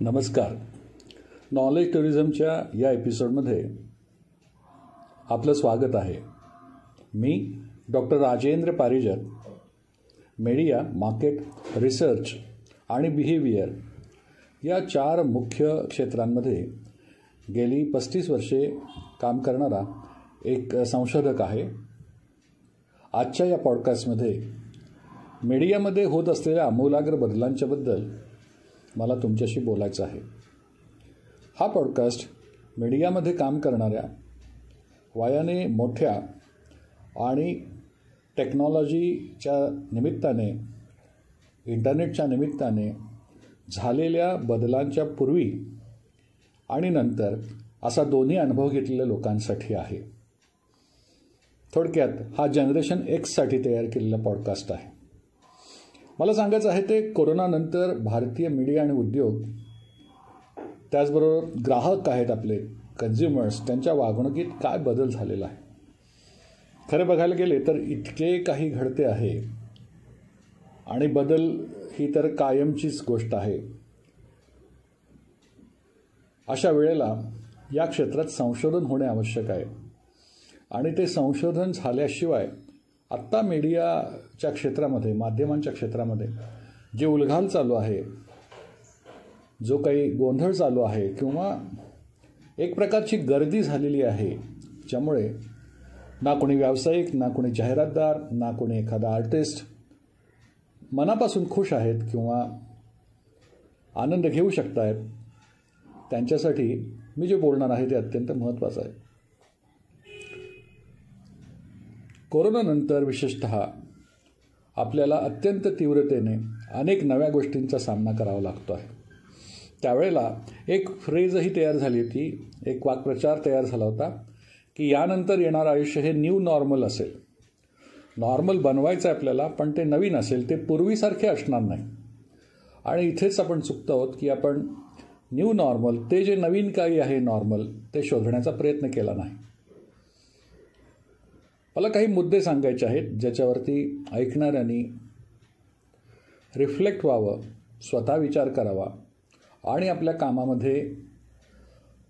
नमस्कार. नॉलेज टुरिझमच्या या एपिसोडमध्ये आपलं स्वागत आहे. मी doctor Rajendra Parijat, media, market, research आणि बिहेवियर या 4 मुख्य क्षेत्रांमध्ये गेली 35 वर्षे काम करणारा एक संशोधक आहे. आजच्या या पॉडकास्टमध्ये मीडियामध्ये होत असलेल्या आमूलाग्र बदलांच्याबद्दल मला तुमच्याशी बोलायचं आहे. हा पॉडकास्ट मीडियामध्ये काम करणाऱ्या, वयाने मोठ्या आणि टेक्नॉलॉजीच्या निमित्ताने, इंटरनेटच्या निमित्ताने झालेल्या बदलांच्या पूर्वी आणि नंतर असा दोन्ही अनुभव घेतलेल्या लोकांसाठी आहे. थोडक्यात हा जनरेशन एक्ससाठी तयार केलेला पॉडकास्ट आहे. मला सांगायचं आहे ते कोरोनानंतर भारतीय मीडिया आणि उद्योग, त्याचबरोबर ग्राहक आहेत आपले कन्झ्युमर्स, त्यांच्या वागणुकीत काय बदल झालेला आहे. खरं बघायला गेले तर इतके काही घडते आहे आणि बदल ही तर कायमचीच गोष्ट आहे. अशा वेळेला या क्षेत्रात संशोधन होणे आवश्यक आहे आणि ते संशोधन झाल्याशिवाय आत्ता मीडियाच्या क्षेत्रामध्ये, माध्यमांच्या क्षेत्रामध्ये जे उलघाल चालू आहे, जो काही गोंधळ चालू आहे किंवा एक प्रकारची गर्दी झालेली आहे, ज्यामुळे ना कोणी व्यावसायिक, ना कोणी जाहिरातदार, ना कोणी एखादा आर्टिस्ट मनापासून खुश आहेत किंवा आनंद घेऊ शकत आहेत, त्यांच्यासाठी मी जे बोलणार आहे ते अत्यंत महत्त्वाचं आहे. कोरोनानंतर विशेषतः आपल्याला अत्यंत तीव्रतेने अनेक नव्या गोष्टींचा सामना करावा लागतो आहे. त्यावेळेला एक फ्रेजही तयार झाली होती, एक वाक्प्रचार तयार झाला होता की यानंतर येणारं आयुष्य हे न्यू नॉर्मल असेल. नॉर्मल बनवायचं आहे आपल्याला, पण ते नवीन असेल, ते पूर्वीसारखे असणार नाही. आणि इथेच आपण चुकतो आहोत की आपण न्यू नॉर्मल, ते जे नवीन काही आहे नॉर्मल, ते शोधण्याचा प्रयत्न केला नाही. मला काही मुद्दे सांगायचे आहेत ज्याच्यावरती ऐकणाऱ्यांनी रिफ्लेक्ट व्हावं, स्वतः विचार करावा आणि आपल्या कामामध्ये,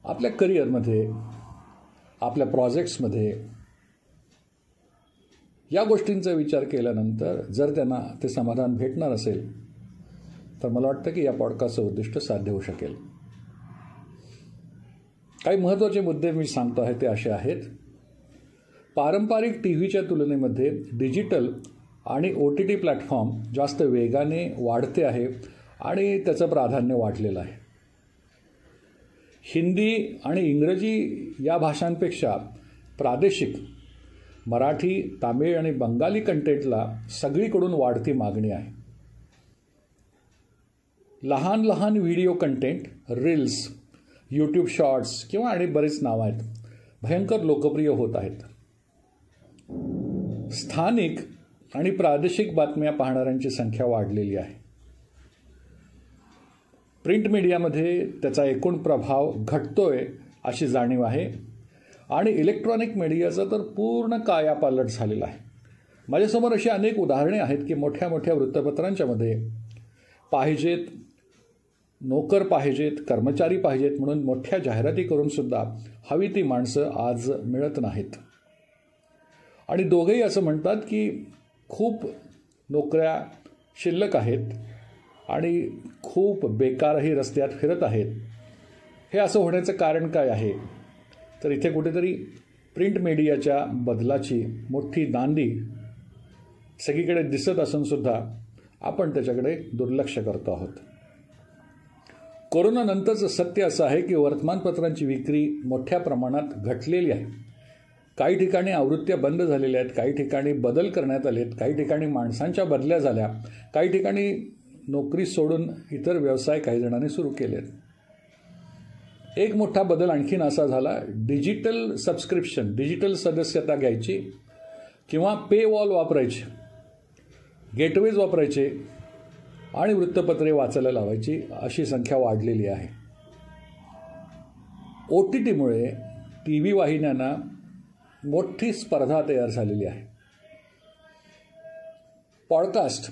आपल्या करिअरमध्ये, आपल्या प्रोजेक्ट्समध्ये या गोष्टींचा विचार केल्यानंतर जर त्यांना ते समाधान भेटणार असेल तर मला वाटतं की या पॉडकास्टचं उद्दिष्ट साध्य होऊ शकेल. काही महत्त्वाचे मुद्दे मी सांगतो आहे ते असे आहेत. पारंपरिक टीव्हीच्या तुलनेमध्ये डिजिटल आणि OTT प्लॅटफॉर्म जास्त वेगाने वाढते आहे आणि त्याचं प्राधान्य वाढलेलं आहे. हिंदी आणि इंग्रजी या भाषांपेक्षा प्रादेशिक मराठी, तामिळ आणि बंगाली कंटेंटला सगळीकडून वाढती मागणी आहे. लहान लहान video content, reels, YouTube shorts किंवा आणि बरेच नावं आहेत, भयंकर लोकप्रिय होत आहेत. स्थानिक आणि प्रादेशिक बातम्या पाहणाऱ्यांची संख्या वाढलेली आहे. प्रिंट मीडियामध्ये त्याचा एकूण प्रभाव घटतोय अशी जाणीव आहे आणि इलेक्ट्रॉनिक मीडियाचा तर पूर्ण कायापालट झालेला आहे. माझ्यासमोर अशी अनेक उदाहरणे आहेत की मोठ्या मोठ्या वृत्तपत्रांच्या मध्ये पाहिजेत, नोकर पाहिजेत, कर्मचारी पाहिजेत म्हणून मोठ्या जाहिराती करून सुद्धा हवी ती माणसं आज मिळत नाहीत. आणि दोघेही असं म्हणतात की खूप नोकऱ्या शिल्लक आहेत आणि खूप बेकारही रस्त्यात फिरत आहेत. हे असं होण्याचं कारण काय आहे? तर इथे कुठेतरी प्रिंट मीडियाच्या बदलाची मोठी नांदी सगळीकडे दिसत असून सुद्धा आपण त्याच्याकडे दुर्लक्ष करतो आहोत. कोरोनानंतरचं सत्य असं आहे की वर्तमानपत्रांची विक्री मोठ्या प्रमाणात घटलेली आहे. काही ठिकाणी आवृत्त्या बंद झालेल्या आहेत, काही ठिकाणी बदल करण्यात आले आहेत, काही ठिकाणी माणसांच्या बदल्या झाल्या, काही ठिकाणी नोकरी सोडून इतर व्यवसाय काही जणांनी सुरू केलेत. एक मोठा बदल आणखीन असा झाला, डिजिटल सबस्क्रिप्शन, डिजिटल सदस्यता घ्यायची किंवा पे वॉल वापरायची, गेटवेज वापरायचे आणि वृत्तपत्रे वाचायला लावायची अशी संख्या वाढलेली आहे. OTTमुळे TV वाहिन्यांना मोठी स्पर्धा तयार झालेली आहे. पॉडकास्ट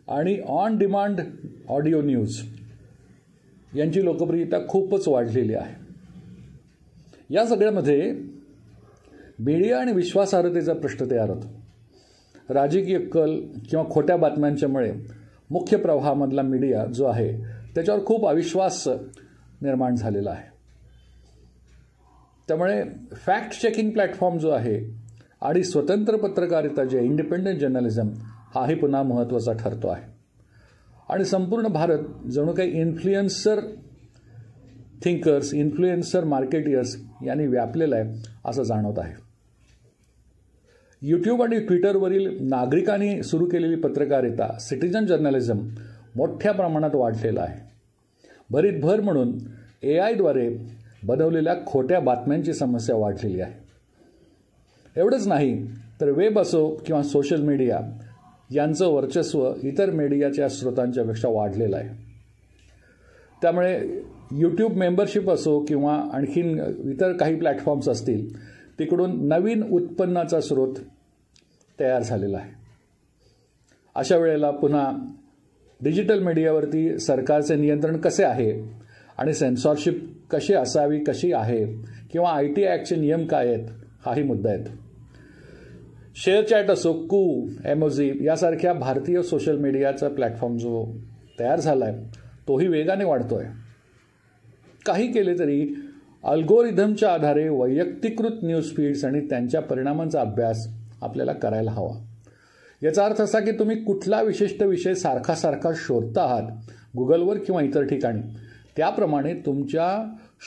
आणि ऑन डिमांड ऑडिओ न्यूज यांची लोकप्रियता खूपच वाढलेली आहे. या सगळ्यामध्ये मीडिया आणि विश्वासार्हतेचा प्रश्न तयार होतो. राजकीय कल किंवा खोट्या बातम्यांच्यामुळे मुख्य प्रवाहामधला मीडिया जो आहे त्याच्यावर खूप अविश्वास निर्माण झालेला आहे. त्यामुळे फॅक्ट चेकिंग प्लॅटफॉर्म जो आहे आणि स्वतंत्र पत्रकारिता जे इंडिपेंडंट जर्नलिझम हाही पुन्हा महत्त्वाचा ठरतो आहे. आणि संपूर्ण भारत जणू काही इन्फ्लुएन्सर थिंकर्स, इन्फ्लुएन्सर मार्केटियर्स यांनी व्यापलेला आहे असं जाणवत आहे. यूट्यूब आणि ट्विटरवरील नागरिकांनी सुरू केलेली पत्रकारिता, सिटिझन जर्नलिझम मोठ्या प्रमाणात वाढलेला आहे. भरीत भर म्हणून AIद्वारे बनवलेल्या खोट्या बातम्यांची समस्या वाढलेली आहे. एवढंच नाही तर वेब असो किंवा सोशल मीडिया यांचं वर्चस्व इतर मीडियाच्या स्रोतांच्या पेक्षा वाढलेलं आहे. त्यामुळे यूट्यूब मेंबरशिप असो किंवा आणखीन इतर काही प्लॅटफॉर्म्स असतील तिकडून नवीन उत्पन्नाचा स्रोत तयार झालेला आहे. अशा वेळेला पुन्हा डिजिटल मीडियावरती सरकारचे नियंत्रण कसे आहे आणि सेन्सॉरशिप कशी असावी, कशी आहे, किंवा IT ॲक्टचे नियम काय आहेत हाही मुद्दा आहेत. शेअर चॅट असो, एमोजी यासारख्या भारतीय सोशल मीडियाचा प्लॅटफॉर्म जो तयार झाला आहे तोही वेगाने वाढतो आहे. काही केले तरी अल्गोरिथमच्या आधारे वैयक्तिकृत न्यूज फीड्स आणि त्यांच्या परिणामांचा अभ्यास आपल्याला करायला हवा. याचा अर्थ असा की तुम्ही कुठला विशिष्ट विषय सारखा सारखा शोधता आहात गुगलवर किंवा इतर ठिकाणी, त्याप्रमाणे तुमच्या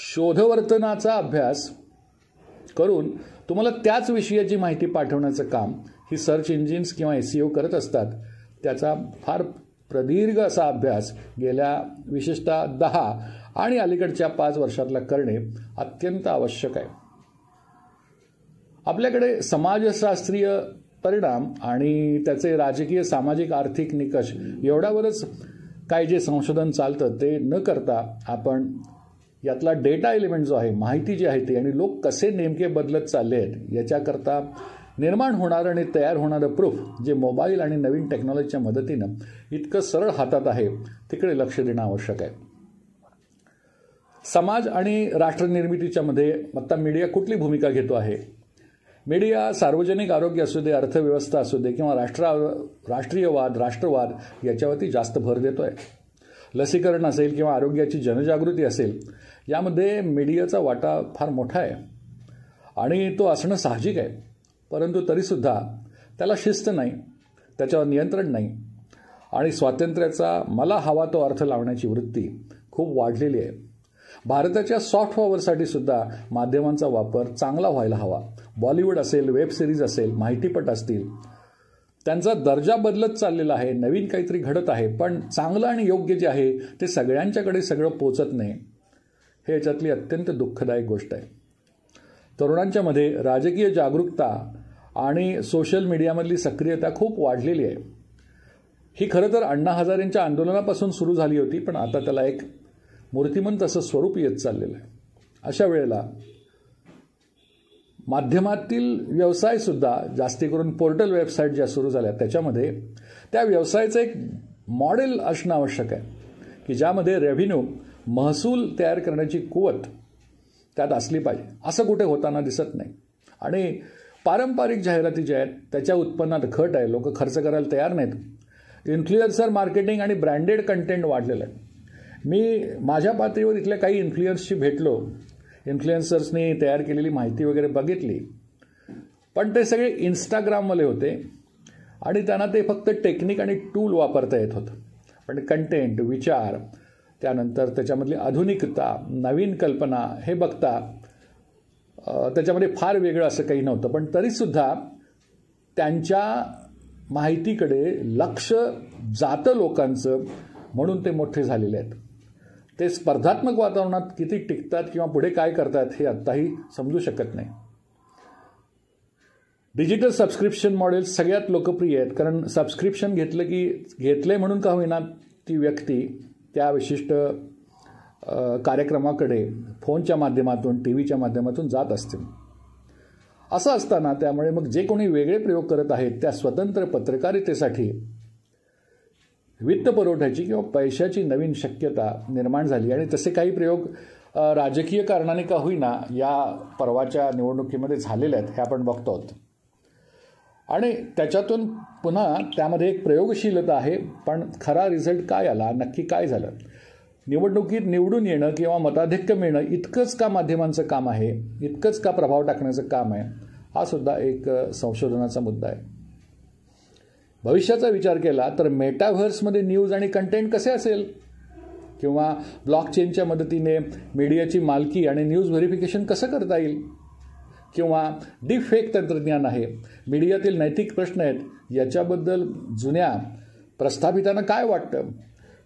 शोधवर्तनाचा अभ्यास करून तुम्हाला त्याच विषयाची माहिती पाठवण्याचं काम ही सर्च इंजिन्स किंवा SEO करत असतात. त्याचा फार प्रदीर्घ असा अभ्यास गेल्या विशेषतः 10 आणि अलीकडच्या 5 वर्षातला करणे अत्यंत आवश्यक आहे. आपल्याकडे समाजशास्त्रीय परिणाम आणि त्याचे राजकीय, सामाजिक, आर्थिक निकष एवढ्यावरच काय जे संशोधन चालतं ते न करता आपण यातला डेटा एलिमेंट जो आहे, माहिती जी आहे ती, आणि लोक कसे नेमके बदलत चालले आहेत याच्याकरता निर्माण होणारं आणि तयार होणारं प्रूफ जे मोबाईल आणि नवीन टेक्नॉलॉजीच्या मदतीनं इतकं सरळ हातात आहे तिकडे लक्ष देणं आवश्यक आहे. समाज आणि राष्ट्रनिर्मितीच्या मध्ये आता मीडिया कुठली भूमिका घेतो आहे? मीडिया सार्वजनिक आरोग्य असू दे, अर्थव्यवस्था असू दे किंवा राष्ट्रीयवाद, राष्ट्रवाद याच्यावरती जास्त भर देतो आहे. लसीकरण असेल किंवा आरोग्याची जनजागृती असेल, यामध्ये मीडियाचा वाटा फार मोठा आहे आणि तो असणं साहजिक आहे. परंतु तरीसुद्धा त्याला शिस्त नाही, त्याच्यावर नियंत्रण नाही आणि स्वातंत्र्याचा मला हवा तो अर्थ लावण्याची वृत्ती खूप वाढलेली आहे. भारताच्या सॉफ्ट पॉवरसाठी सुद्धा माध्यमांचा वापर चांगला व्हायला हवा. बॉलिवूड असेल, वेब सिरीज असेल, माहितीपट असतील, त्यांचा दर्जा बदलत चाललेला आहे. नवीन काहीतरी घडत आहे, पण चांगलं आणि योग्य जे आहे ते सगळ्यांच्याकडे सगळं पोचत नाही. हे याच्यातली अत्यंत दुःखदायक गोष्ट आहे. तरुणांच्या मध्ये राजकीय जागरूकता आणि सोशल मीडियामधली सक्रियता खूप वाढलेली आहे. ही खरं तर अण्णा हजारेंच्या आंदोलनापासून सुरू झाली होती, पण आता त्याला एक मूर्तिमंत असं स्वरूप येत चाललेलं आहे. अशा वेळेला माध्यमातील व्यवसायसुद्धा जास्ती करून पोर्टल वेबसाईट ज्या सुरू झाल्या त्याच्यामध्ये त्या व्यवसायाचं एक मॉडेल असणं आवश्यक आहे की ज्यामध्ये रेव्हेन्यू, महसूल तयार करण्याची कुवत त्यात असली पाहिजे. असं कुठे होताना दिसत नाही. आणि पारंपरिक जाहिराती ज्या आहेत त्याच्या उत्पन्नात घट आहे, लोक खर्च करायला तयार नाहीत. इन्फ्लुएन्सर मार्केटिंग आणि ब्रँडेड कंटेंट वाढलेलं आहे. मी माझ्या पातळीवर इथल्या काही इन्फ्लुएन्सशी भेटलो, इन्फ्लुएन्सर्सनी तयार केलेली माहिती वगैरे बघितली, पण ते सगळे इंस्टाग्रामवाले होते आणि त्यांना ते फक्त टेक्निक आणि टूल वापरता येत होतं. पण कंटेंट, विचार, त्यानंतर त्याच्यामधली आधुनिकता, नवीन कल्पना हे बघता त्याच्यामध्ये फार वेगळं असं काही नव्हतं. पण तरीसुद्धा त्यांच्या माहितीकडे लक्ष जातं लोकांचं, म्हणून ते मोठे झालेले आहेत. ते स्पर्धात्मक वातावरणात किती टिकतात किंवा पुढे काय करतात हे आत्ताही समजू शकत नाही. डिजिटल सबस्क्रिप्शन मॉडेल्स सगळ्यात लोकप्रिय आहेत, कारण सबस्क्रिप्शन घेतलं की घेतले म्हणून का होईना ती व्यक्ती त्या विशिष्ट कार्यक्रमाकडे फोनच्या माध्यमातून, टीव्हीच्या माध्यमातून जात असते. असं असताना त्यामुळे मग जे कोणी वेगळे प्रयोग करत आहेत त्या स्वतंत्र पत्रकारितेसाठी वित्तपुरवठ्याची किंवा पैशाची नवीन शक्यता निर्माण झाली आणि तसे काही प्रयोग राजकीय कारणाने का होईना या परवाच्या निवडणुकीमध्ये झालेले आहेत हे आपण बघतो आहोत. आणि त्याच्यातून पुन्हा त्यामध्ये एक प्रयोगशीलता आहे, पण खरा रिझल्ट काय आला, नक्की काय झालं, निवडणुकीत निवडून येणं किंवा मताधिक्य मिळणं इतकंच का माध्यमांचं काम आहे, इतकंच का प्रभाव टाकण्याचं काम आहे, हा सुद्धा एक संशोधनाचा मुद्दा आहे. भविष्याचा विचार केला तर मेटाव्हर्समध्ये न्यूज आणि कंटेंट कसे असेल, किंवा ब्लॉकचेनच्या मदतीने मीडियाची मालकी आणि न्यूज व्हेरिफिकेशन कसं करता येईल, किंवा डीप फेक तंत्रज्ञान आहे, मीडियातील नैतिक प्रश्न आहेत, याच्याबद्दल जुन्या प्रस्थापितांना काय वाटतं,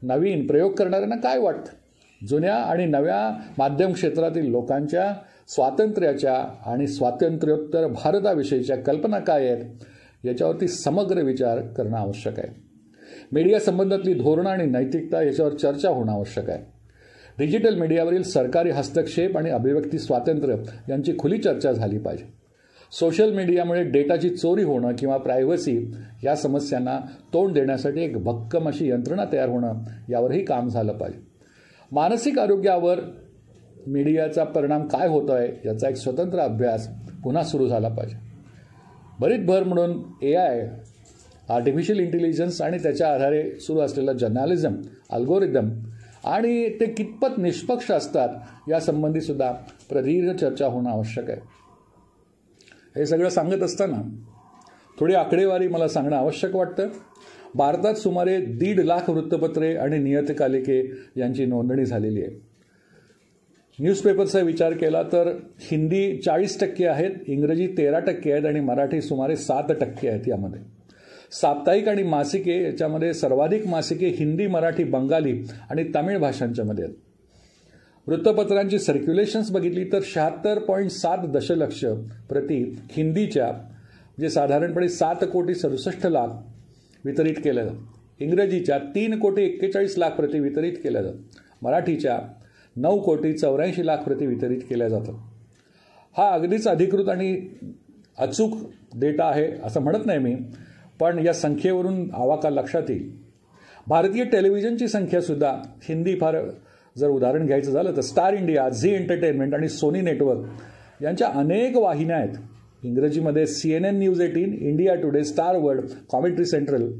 नवीन प्रयोग करणाऱ्यांना काय वाटतं, जुन्या आणि नव्या माध्यम क्षेत्रातील लोकांच्या स्वातंत्र्याच्या आणि स्वातंत्र्योत्तर भारताविषयीच्या कल्पना काय आहेत, याच्यावरती समग्र विचार करणं आवश्यक आहे. मीडिया संबंधातली धोरणं आणि नैतिकता याच्यावर चर्चा होणं आवश्यक आहे. डिजिटल मीडियावरील सरकारी हस्तक्षेप आणि अभिव्यक्ती स्वातंत्र्य यांची खुली चर्चा झाली पाहिजे. सोशल मीडियामुळे डेटाची चोरी होणं किंवा प्रायव्हसी या समस्यांना तोंड देण्यासाठी एक भक्कम अशी यंत्रणा तयार होणं यावरही काम झालं पाहिजे. मानसिक आरोग्यावर मीडियाचा परिणाम काय होतो आहे याचा एक स्वतंत्र अभ्यास पुन्हा सुरू झाला पाहिजे. बरीच भर म्हणून AI, आर्टिफिशियल इंटेलिजन्स आणि त्याच्या आधारे सुरू असलेला जर्नलिझम, अल्गोरिदम आणि ते कितपत निष्पक्ष असतात यासंबंधी सुद्धा प्रदीर्घ चर्चा होणं आवश्यक आहे. हे सगळं सांगत असताना थोडी आकडेवारी मला सांगणं आवश्यक वाटतं. भारतात सुमारे 1.5 लाख वृत्तपत्रे आणि नियतकालिके यांची नोंदणी झालेली आहे. न्यूजपेपरचा विचार केला तर हिंदी 40% आहेत, इंग्रजी 13% आहेत आणि मराठी सुमारे 7% आहेत. यामध्ये साप्ताहिक आणि मासिके याच्यामध्ये सर्वाधिक मासिके हिंदी, मराठी, बंगाली आणि तमिळ भाषांच्यामध्ये आहेत. वृत्तपत्रांची सर्क्युलेशन्स बघितली तर 76.7 दशलक्ष प्रति हिंदीच्या, जे साधारणपणे 7,67,00,000 वितरित केल्या जातात. इंग्रजीच्या 3,41,40,00,000 प्रति वितरित केल्या जातात. मराठीच्या 9,84,00,000 प्रति वितरित केल्या जातात. हा अगदीच अधिकृत आणि अचूक डेटा आहे असं म्हणत नाही मी, पण या संख्येवरून आवाका लक्षात येईल. भारतीय टेलिव्हिजनची संख्यासुद्धा हिंदी फार जर उदाहरण घ्यायचं झालं तर स्टार इंडिया, झी एंटरटेनमेंट आणि सोनी नेटवर्क यांच्या अनेक वाहिन्या आहेत. इंग्रजीमध्ये CNN news 18, India today, star world, commentary central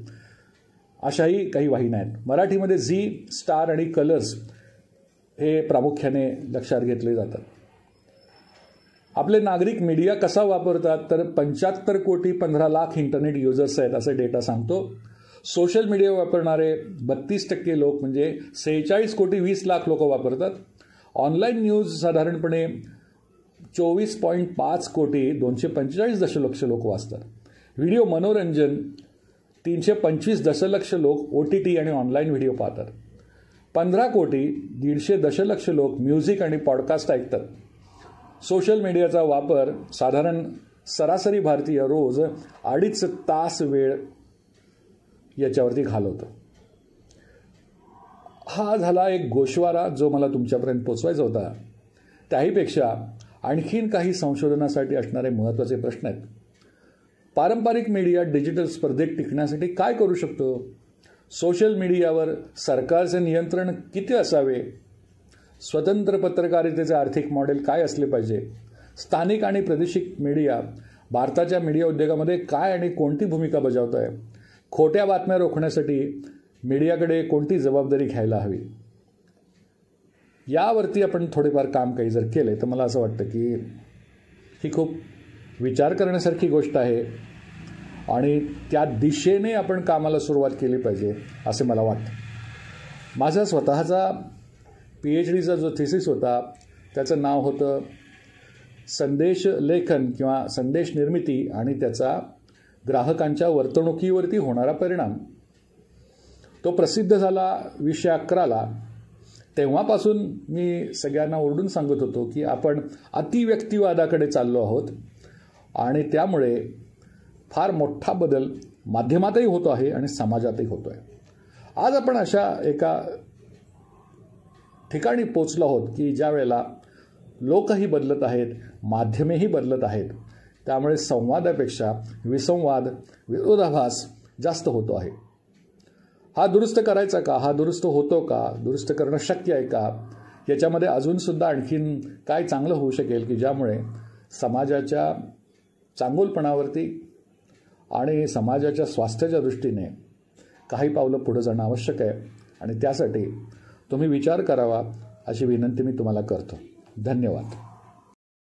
अशाही काही वाहिन्या आहेत. मराठीमध्ये झी, स्टार आणि कलर्स हे प्रामुख्याने लक्षात घेतले जातात. आपले नागरिक मीडिया कसा वापरतात तर 75,15,00,000 इंटरनेट युजर्स आहेत असं डेटा सांगतो. सोशल मीडिया वापरणारे 32% लोक म्हणजे 46,20,00,000 लोक वापरतात. ऑनलाईन न्यूज साधारणपणे 24.5,245 दशलक्ष लोक वाचतात. व्हिडिओ मनोरंजन 325 दशलक्ष लोक OTT आणि ऑनलाईन व्हिडिओ पाहतात. 15,150 दशलक्ष लोक म्युझिक आणि पॉडकास्ट ऐकतात. सोशल मीडियाचा वापर साधारण सरासरी भारतीय रोज 2.5 तास वेळ याच्यावरती घालवतो. हा झाला एक गोषवारा जो मला तुमच्यापर्यंत पोचवायचा होता. त्याहीपेक्षा आणखीन काही संशोधनासाठी असणारे महत्त्वाचे प्रश्न आहेत. पारंपरिक मीडिया डिजिटल स्पर्धेत टिकण्यासाठी काय करू शकतो? सोशल मीडियावर सरकारचे नियंत्रण किती असावे? स्वतंत्र पत्रकारितेचे आर्थिक मॉडेल काय असले पाहिजे? स्थानिक आणि प्रादेशिक मीडिया भारताच्या मीडिया उद्योगामध्ये काय आणि कोणती भूमिका बजावत आहे? खोट्या बातम्या रोखण्यासाठी मीडियाकडे कोणती जबाबदारी घ्यायला हवी? यावरती आपण थोडेफार काम काही जर केले तर मला असं वाटतं की ही खूप विचार करण्यासारखी गोष्ट आहे आणि त्या दिशेने आपण कामाला सुरुवात केली पाहिजे असे मला वाटतं. माझा स्वतःचा PhDचा जो थिसिस होता त्याचं नाव होतं संदेश लेखन किंवा संदेश निर्मिती आणि त्याचा ग्राहकांच्या वर्तणुकीवरती होणारा परिणाम. तो प्रसिद्ध झाला 2011ला. तेव्हापासून मी सगळ्यांना ओरडून सांगत होतो की आपण अतिव्यक्तिवादाकडे चाललो आहोत आणि त्यामुळे फार मोठा बदल माध्यमातही होतो आहे आणि समाजातही होतो आहे. आज आपण अशा एका ठिकाणी पोचलो आहोत की ज्या वेळेला लोकही बदलत आहेत, माध्यमेही बदलत आहेत. त्यामुळे संवादापेक्षा विसंवाद, विरोधाभास जास्त होतो आहे. हा दुरुस्त करायचा का, हा दुरुस्त होतो का, दुरुस्त करणं शक्य आहे का, याच्यामध्ये अजूनसुद्धा आणखीन काय चांगलं होऊ शकेल की ज्यामुळे समाजाच्या चांगुलपणावरती आणि समाजाच्या स्वास्थ्याच्या दृष्टीने काही पावलं पुढे जाणं आवश्यक आहे. आणि त्यासाठी तुम्ही विचार करावा अशी विनंती मी तुम्हाला करतो. धन्यवाद.